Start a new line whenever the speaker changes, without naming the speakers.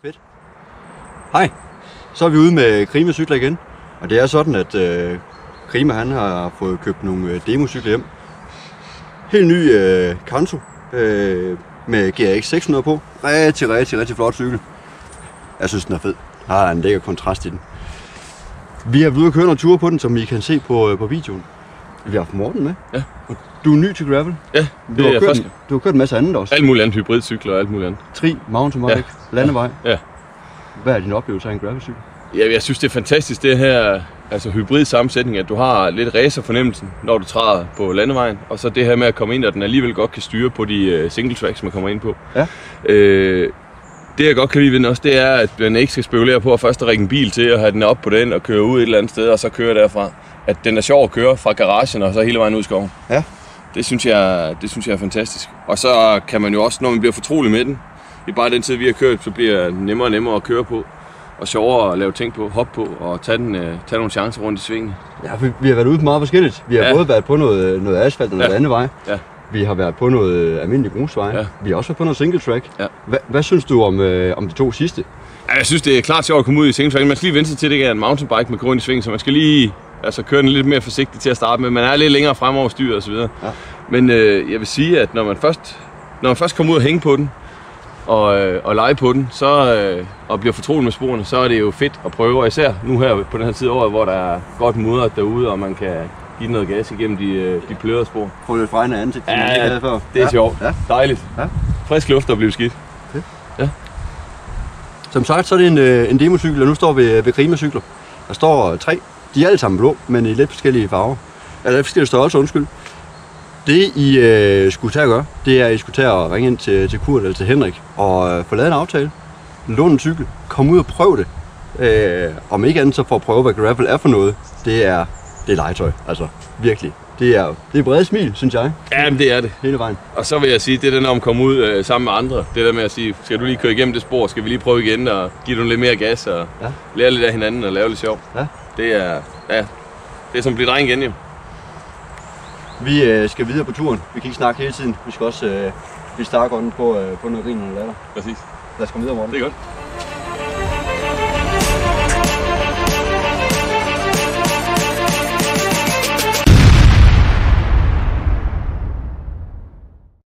Fedt. Hej, så er vi ude med Krima cykler igen, og det er sådan, at Krima han har fået købt nogle democykler hjem. Helt ny Kanto med GRX 600 på. Rigtig flot cykel. Jeg synes, den er fed. Der er en lækker kontrast i den. Vi har været ude og køre nogle ture på den, som I kan se på videoen. Vi har haft Morten med.
Ja.
Du er ny til gravel.
Ja,
du har kørt en masse andet også.
Alt muligt andet, hybridcykler og alt muligt andet.
Tri, mountainbike, landevej.
Ja.
Hvad er din oplevelse af en gravelcykel?
Ja, jeg synes det er fantastisk det her, altså hybrid sammensætning, at du har lidt racerfornemmelsen, når du træder på landevejen, og så det her med at komme ind, og den alligevel godt kan styre på de single tracks, man kommer ind på.
Ja.
Det jeg godt kan lide ved den også, det er, at man ikke skal spekulere på at først række en bil til og have den op på den og køre ud et eller andet sted, og så køre derfra. At den er sjov at køre fra garagen og så hele vejen ud i skoven.
Ja.
Det synes jeg er fantastisk. Og så kan man jo også, når man bliver fortrolig med den, i bare den tid vi har kørt, så bliver det nemmere og nemmere at køre på. Og sjovere at lave ting på, hoppe på og tage nogle chancer rundt i svingene. Ja,
vi har været ude på meget forskelligt. Vi har både været på noget asfalt og noget andet vej.
Ja.
Vi har været på noget almindelig grusvej. Ja. Vi har også været på noget single track.
Ja.
Hvad synes du om de to sidste?
Ja, jeg synes, det er klart sjovt at komme ud i single track. Man skal lige vente sig til, at det ikke er en mountainbike med rundt i sving, så man skal lige køre den lidt mere forsigtigt til at starte med. Man er lidt længere frem over styret og så videre. Ja. Men jeg vil sige, at når man først kommer ud og hænge på den, og lege på den, og bliver fortrolig med sporene, så er det jo fedt at prøve, og især nu her på den her tid af året, hvor der er godt mudret derude, og man kan give noget gas igennem de plørede spor.
Få lidt fregende ansigt, som man ikke havde før.
Det er sjovt. Ja. Dejligt. Ja. Frisk luft og blive skidt.
Okay. Ja. Som sagt, så er det en democykel, og nu står vi ved Krima-cykler. Der står 3. De er alle sammen blå, men i lidt forskellige farver. Eller lidt forskellige størrelser, undskyld. Det I skulle tage at gøre, det er, at I skulle tage at ringe ind til Kurt eller til Henrik og få lavet en aftale. Låne en cykel, kom ud og prøv det. Om ikke andet så for at prøve, hvad gravel er for noget. Det er legetøj, altså virkelig. Det er brede smil, synes jeg.
Ja, det er det.
Hele vejen.
Og så vil jeg sige, det der når man kommer ud sammen med andre, det der med at sige, skal du lige køre igennem det spor, skal vi lige prøve igen og give dem lidt mere gas og lære lidt af hinanden og lave lidt sjov. Ja. Det er som at blive dreng igen jo.
Vi skal videre på turen. Vi kan ikke snakke hele tiden. Vi skal også blive starkånden på noget rin og latter.
Præcis.
Lad os komme videre, Morten.
Det er godt.